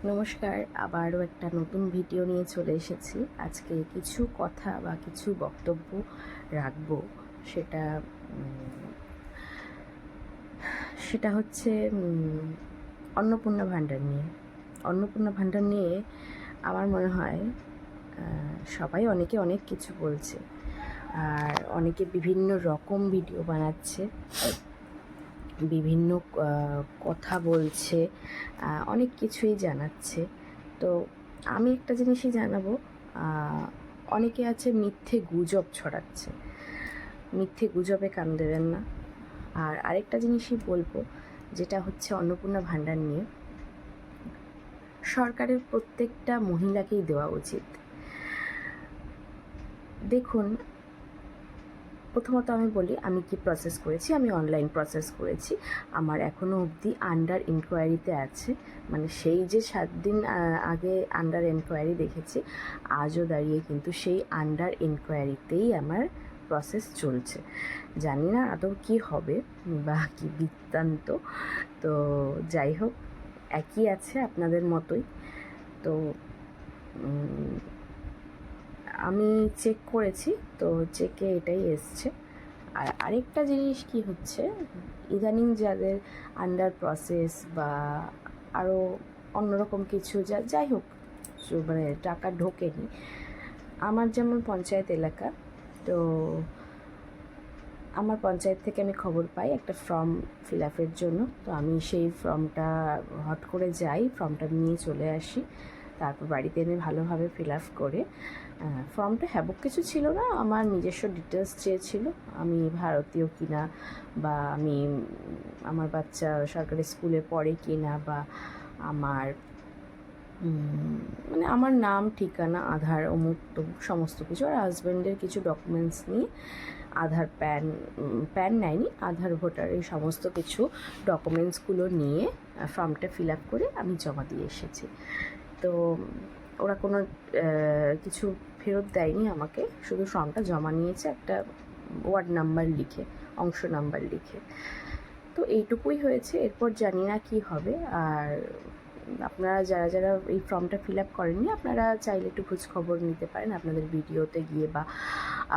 নমস্কার, আবারও একটা নতুন ভিডিও নিয়ে চলে এসেছি। আজকে কিছু কথা বা কিছু বক্তব্য রাখবো। সেটা সেটা হচ্ছে অন্নপূর্ণা ভাণ্ডার নিয়ে। অন্নপূর্ণা ভাণ্ডার নিয়ে আমার মনে হয় সবাই অনেকে অনেক কিছু বলছে, আর অনেকে বিভিন্ন রকম ভিডিও বানাচ্ছে, বিভিন্ন কথা বলছে, অনেক কিছুই জানাচ্ছে। তো আমি একটা জিনিসই জানাবো, অনেকে আছে মিথ্যে গুজব ছড়াচ্ছে, মিথ্যে গুজবে কান দেবেন না। আর আরেকটা জিনিসই বলবো, যেটা হচ্ছে অন্নপূর্ণা ভাণ্ডার নিয়ে সরকারের প্রত্যেকটা মহিলাকেই দেওয়া উচিত। দেখুন, প্রথমত আমি বলি আমি কি প্রসেস করেছি। আমি অনলাইন প্রসেস করেছি। আমার এখনও অবধি আন্ডার ইনকোয়ারিতে আছে, মানে সেই যে 7 দিন আগে আন্ডার ইনকোয়ারি দেখেছি, আজও দাঁড়িয়ে কিন্তু সেই আন্ডার ইনকোয়ারিতেই আমার প্রসেস চলছে। জানি না আদৌ কী হবে বা কী বৃত্তান্ত। তো যাই হোক, একই আছে আপনাদের মতোই। তো আমি চেক করেছি, তো চেকে এটাই এসছে। আর আরেকটা জিনিস কি হচ্ছে, ইদানিং যাদের আন্ডার প্রসেস বা আরও অন্যরকম কিছু যাই হোক, মানে টাকা ঢোকেনি। আমার যেমন পঞ্চায়েত এলাকা, তো আমার পঞ্চায়েত থেকে আমি খবর পাই একটা ফর্ম ফিল আপের জন্য। তো আমি সেই ফর্মটা হট করে যাই, ফর্মটা নিয়ে চলে আসি। তারপর বাড়িতে এনে ভালোভাবে ফিল আপ করে, ফর্মটা হ্যাবক কিছু ছিল না, আমার নিজস্ব ডিটেলস চেয়েছিল, আমি ভারতীয় কিনা, বা আমার বাচ্চা সরকারি স্কুলে পড়ে কিনা, বা আমার মানে আমার নাম, ঠিকানা, আধার, অমুক তমুক সমস্ত কিছু, আর হাজব্যান্ডের কিছু ডকুমেন্টস নিয়ে, আধার, প্যান নেয়নি, আধার, ভোটার, এই সমস্ত কিছু ডকুমেন্টসগুলো নিয়ে ফর্মটা ফিল আপ করে আমি জমা দিয়ে এসেছি। তো ওরা কোনো কিছু ফেরত দেয়নি আমাকে, শুধু ফর্মটা জমা নিয়েছে একটা ওয়ার্ড নাম্বার লিখে, অংশ নাম্বার লিখে। তো এইটুকুই হয়েছে, এরপর জানি না কি হবে। আর আপনারা যারা যারা এই ফর্মটা ফিল আপ করেননি, আপনারা চাইলে একটু খোঁজ খবর নিতে পারেন আপনাদের বিডিওতে গিয়ে, বা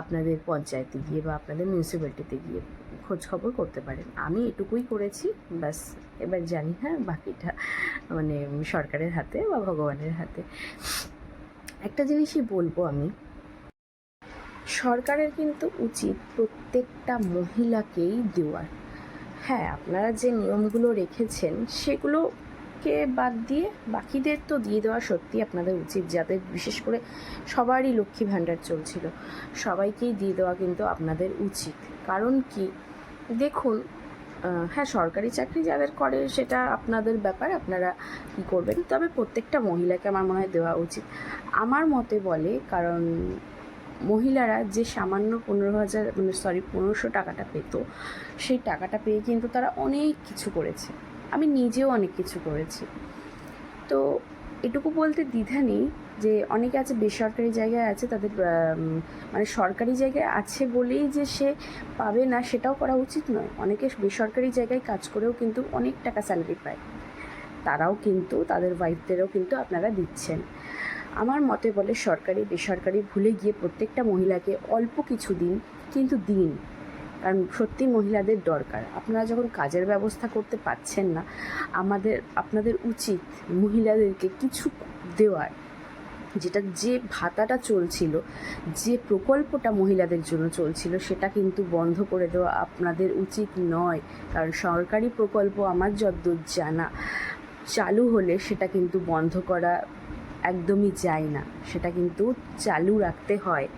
আপনাদের পঞ্চায়েতে গিয়ে, বা আপনাদের মিউনিসিপ্যালিটিতে গিয়ে খোঁজ খবর করতে পারেন। আমি এটুকুই করেছি, ব্যাস। এবার জানি না বাকিটা মানে সরকারের হাতে বা ভগবানের হাতে। একটা জিনিসই বলবো আমি, সরকারের কিন্তু উচিত প্রত্যেকটা মহিলাকেই দেওয়ার। হ্যাঁ, আপনারা যে নিয়মগুলো রেখেছেন সেগুলোকে বাদ দিয়ে বাকিদের তো দিয়ে দেওয়া সত্যি আপনাদের উচিত, যাদের বিশেষ করে সবারই লক্ষ্মী ভাণ্ডার চলছিল, সবাইকেই দিয়ে দেওয়া কিন্তু আপনাদের উচিত। কারণ কি, দেখুন, হ্যাঁ, সরকারি চাকরি যাদের করে সেটা আপনাদের ব্যাপার, আপনারা কী করবেন, তবে প্রত্যেকটা মহিলাকে আমার মনে হয় দেওয়া উচিত আমার মতে বলে। কারণ মহিলারা যে সামান্য 1500 টাকাটা পেত, সেই টাকাটা পেয়ে কিন্তু তারা অনেক কিছু করেছে। আমি নিজেও অনেক কিছু করেছি। তো এটুকু বলতে দ্বিধা নেই যে অনেকে আছে বেসরকারি জায়গায় আছে, তাদের মানে সরকারি জায়গায় আছে বলেই যে সে পাবে না সেটাও করা উচিত নয়। অনেকে বেসরকারি জায়গায় কাজ করেও কিন্তু অনেক টাকা স্যালারি পায়, তারাও কিন্তু তাদের ওয়াইফদেরও কিন্তু আপনারা দিচ্ছেন। আমার মতে বলে সরকারি বেসরকারি ভুলে গিয়ে প্রত্যেকটা মহিলাকে অল্প কিছু দিন, কিন্তু দিন। কারণ সত্যি মহিলাদের দরকার। আপনারা যখন কাজের ব্যবস্থা করতে পারছেন না, আপনাদের উচিত মহিলাদেরকে কিছু দেওয়ার। যেটা যে ভাতাটা চলছিল, যে প্রকল্পটা মহিলাদের জন্য চলছিল, সেটা কিন্তু বন্ধ করে দেওয়া আপনাদের উচিত নয়। কারণ সরকারি প্রকল্প আমার যতদূর জানা চালু হলে সেটা কিন্তু বন্ধ করা একদমই যায় না, সেটা কিন্তু চালু রাখতে হয়।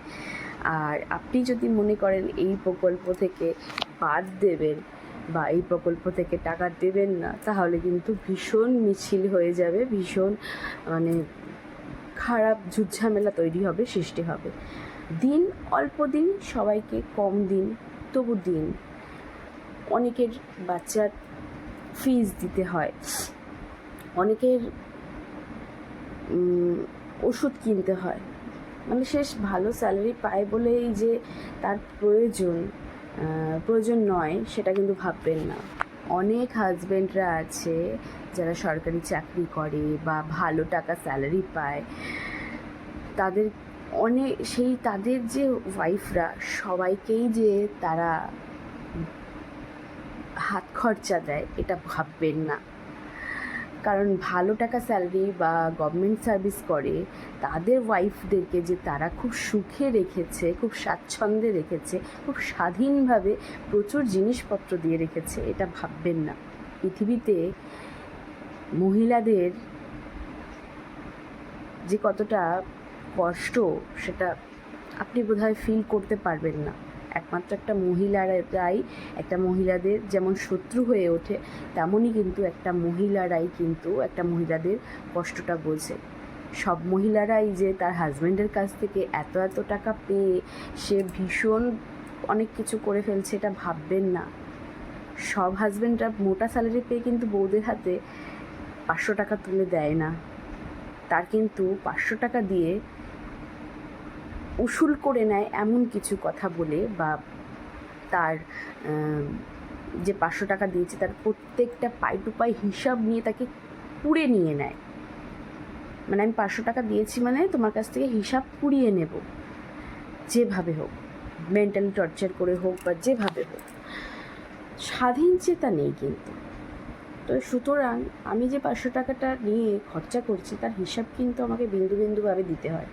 আর আপনি যদি মনে করেন এই প্রকল্প থেকে বাদ দেবেন বা এই প্রকল্প থেকে টাকা দেবেন না, তাহলে কিন্তু ভীষণ মিছিল হয়ে যাবে, ভীষণ মানে খারাপ ঝুটঝামেলা তৈরি হবে, সৃষ্টি হবে। দিন, অল্প দিন, সবাইকে কম দিন, তবু দিন। অনেকের বাচ্চার ফিজ দিতে হয়, অনেকের ওষুধ কিনতে হয়, মানে সে ভালো স্যালারি পায় বলেই যে তার প্রয়োজন নয় সেটা কিন্তু ভাববেন না। অনেক হাজব্যান্ডরা আছে যারা সরকারি চাকরি করে বা ভালো টাকা স্যালারি পায়, তাদের তাদের যে ওয়াইফরা সবাইকেই যে তারা হাত খরচা দেয় এটা ভাববেন না। কারণ ভালো টাকা স্যালারি বা গভর্নমেন্ট সার্ভিস করে তাদের ওয়াইফদেরকে যে তারা খুব সুখে রেখেছে, খুব স্বাচ্ছন্দ্যে রেখেছে, খুব স্বাধীনভাবে প্রচুর জিনিসপত্র দিয়ে রেখেছে, এটা ভাববেন না। পৃথিবীতে মহিলাদের যে কতটা কষ্ট সেটা আপনি বোধহয় ফিল করতে পারবেন না। একমাত্র একটা মহিলাদের যেমন শত্রু হয়ে ওঠে, তেমনই কিন্তু একটা মহিলাদের কষ্টটা বোঝে। সব মহিলারাই যে তার হাজব্যান্ডের কাছ থেকে এত টাকা পেয়ে সে ভীষণ অনেক কিছু করে ফেলছে এটা ভাববেন না। সব হাজব্যান্ডরা মোটা স্যালারি পেয়ে কিন্তু বউদের হাতে 500 টাকা তুলে দেয় না। তার কিন্তু 500 টাকা দিয়ে উসুল করে নেয় এমন কিছু কথা বলে, বা তার যে 500 টাকা দিয়েছে তার প্রত্যেকটা পাই টু পাই হিসাব নিয়ে তাকে পুড়ে নিয়ে নেয়। মানে আমি 500 টাকা দিয়েছি মানে তোমার কাছ থেকে হিসাব পুড়িয়ে নেব, যেভাবে হোক, মেন্টালি টর্চার করে হোক বা যেভাবে হোক। স্বাধীন চেতা নেই কিন্তু। তো সুতরাং আমি যে 500 টাকাটা নিয়ে খরচা করছি তার হিসাব কিন্তু আমাকে বিন্দু বিন্দুভাবে দিতে হয়।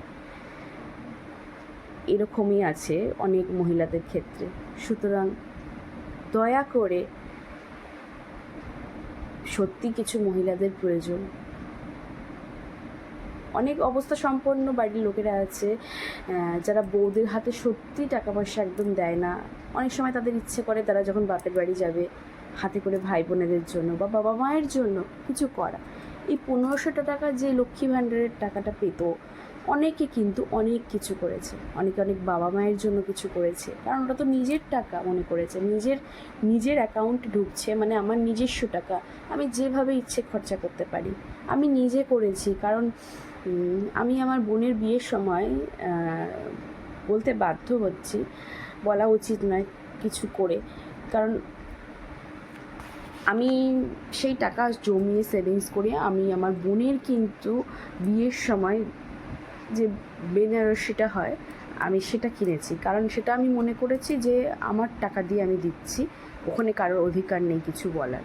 এরকমই আছে অনেক মহিলাদের ক্ষেত্রে। সুতরাং দয়া করে, সত্যি কিছু মহিলাদের প্রয়োজন। অনেক অবস্থা সম্পন্ন বাড়ির লোকেরা আছে যারা বউদের হাতে সত্যি টাকা পয়সা একদম দেয় না। অনেক সময় তাদের ইচ্ছে করে তারা যখন বাপের বাড়ি যাবে হাতে করে ভাই বোনেদের জন্য বা বাবা মায়ের জন্য কিছু করা। এই 1500 টাকা যে লক্ষ্মী ভাণ্ডারের টাকাটা পেত, অনেকে কিন্তু অনেক কিছু করেছে, অনেক বাবা মায়ের জন্য কিছু করেছে, কারণ ওটা তো নিজের টাকা মনে করেছে, নিজের অ্যাকাউন্টে ঢুকছে, মানে আমার নিজস্ব টাকা, আমি যেভাবে ইচ্ছে খরচা করতে পারি। আমি নিজে করেছি, কারণ আমি আমার বোনের বিয়ের সময় বলতে বাধ্য হচ্ছি, বলা উচিত নয় কিছু করে, কারণ আমি সেই টাকা জমিয়ে সেভিংস করে আমি আমার বোনের কিন্তু বিয়ের সময় যে বেনারসিটা হয় আমি সেটা কিনেছি, কারণ সেটা আমি মনে করেছি যে আমার টাকা দিয়ে আমি দিচ্ছি, ওখানে কারোর অধিকার নেই কিছু বলার,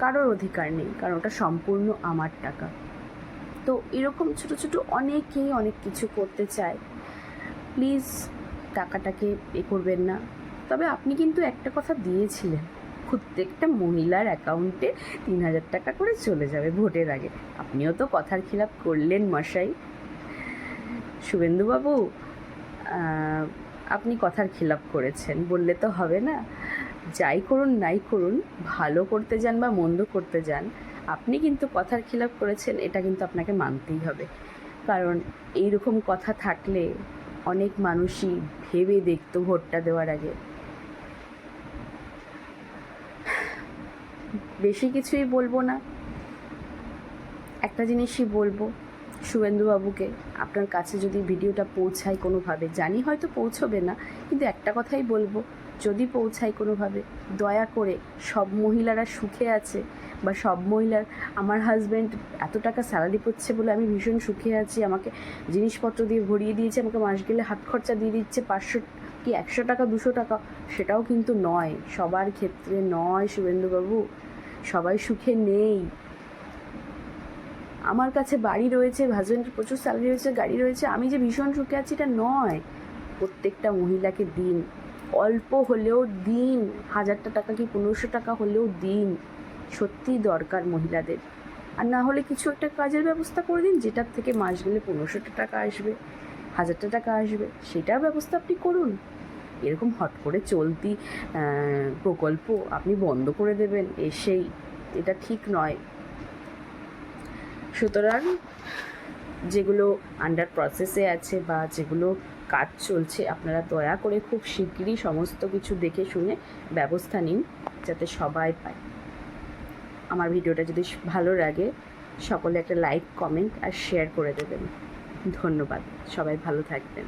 কারোর অধিকার নেই, কারণ ওটা সম্পূর্ণ আমার টাকা। তো এরকম ছোট ছোট অনেকেই অনেক কিছু করতে চায়। প্লিজ টাকাটাকে করবেন না। তবে আপনি কিন্তু একটা কথা দিয়েছিলেন, প্রত্যেকটা মহিলার অ্যাকাউন্টে 3000 টাকা করে চলে যাবে ভোটের আগে। আপনিও তো কথার খিলাপ করলেন মশাই। শুভেন্দুবাবু, আপনি কথার খিলাপ করেছেন, বললে তো হবে না। যাই করুন নাই করুন, ভালো করতে যান বা মন্দ করতে যান, আপনি কিন্তু কথার খিলাপ করেছেন, এটা কিন্তু আপনাকে মানতেই হবে। কারণ এইরকম কথা থাকলে অনেক মানুষই ভেবে দেখতো ভোটটা দেওয়ার আগে। বেশি কিছুই বলবো না, একটা জিনিসই বলবো শুভেন্দুবাবুকে, আপনার কাছে যদি ভিডিওটা পৌঁছায় কোনোভাবে, জানি হয়তো পৌঁছবে না, কিন্তু একটা কথাই বলবো, যদি পৌঁছায় কোনোভাবে, দয়া করে সব মহিলারা সুখে আছে বা সব মহিলার, আমার হাজব্যান্ড এত টাকা স্যালারি পাচ্ছে বলে আমি ভীষণ সুখে আছি, আমাকে জিনিসপত্র দিয়ে ভরিয়ে দিয়েছে, আমাকে মাস গেলে হাত খরচা দিয়ে দিচ্ছে 500 কি 100 টাকা 200 টাকা, সেটাও কিন্তু নয়, সবার ক্ষেত্রে নয় শুভেন্দুবাবু, সবাই সুখে নেই। আমার কাছে বাড়ি রয়েছে, হাজব্যান্ডের প্রচুর স্যালারি রয়েছে, গাড়ি রয়েছে, আমি যে ভীষণ সুখে আছি এটা নয়। প্রত্যেকটা মহিলাকে দিন, অল্প হলেও দিন, 1000 টাকা কি 1500 টাকা হলেও দিন, সত্যিই দরকার মহিলাদের। আর না হলে কিছু একটা কাজের ব্যবস্থা করে দিন, যেটার থেকে মাস গেলে 1500 টাকা আসবে, 1000 টাকা আসবে, সেটার ব্যবস্থা আপনি করুন। এরকম হট করে চলতি প্রকল্প আপনি বন্ধ করে দেবেন এসেই, এটা ঠিক নয়। সুতরাং যেগুলো আন্ডার প্রসেসে আছে বা যেগুলো কাজ চলছে, আপনারা দয়া করে খুব শিগগিরই সমস্ত কিছু দেখে শুনে ব্যবস্থা নিন, যাতে সবাই পায়। আমার ভিডিওটা যদি ভালো লাগে, সকলে একটা লাইক, কমেন্ট আর শেয়ার করে দেবেন। ধন্যবাদ, সবাই ভালো থাকবেন।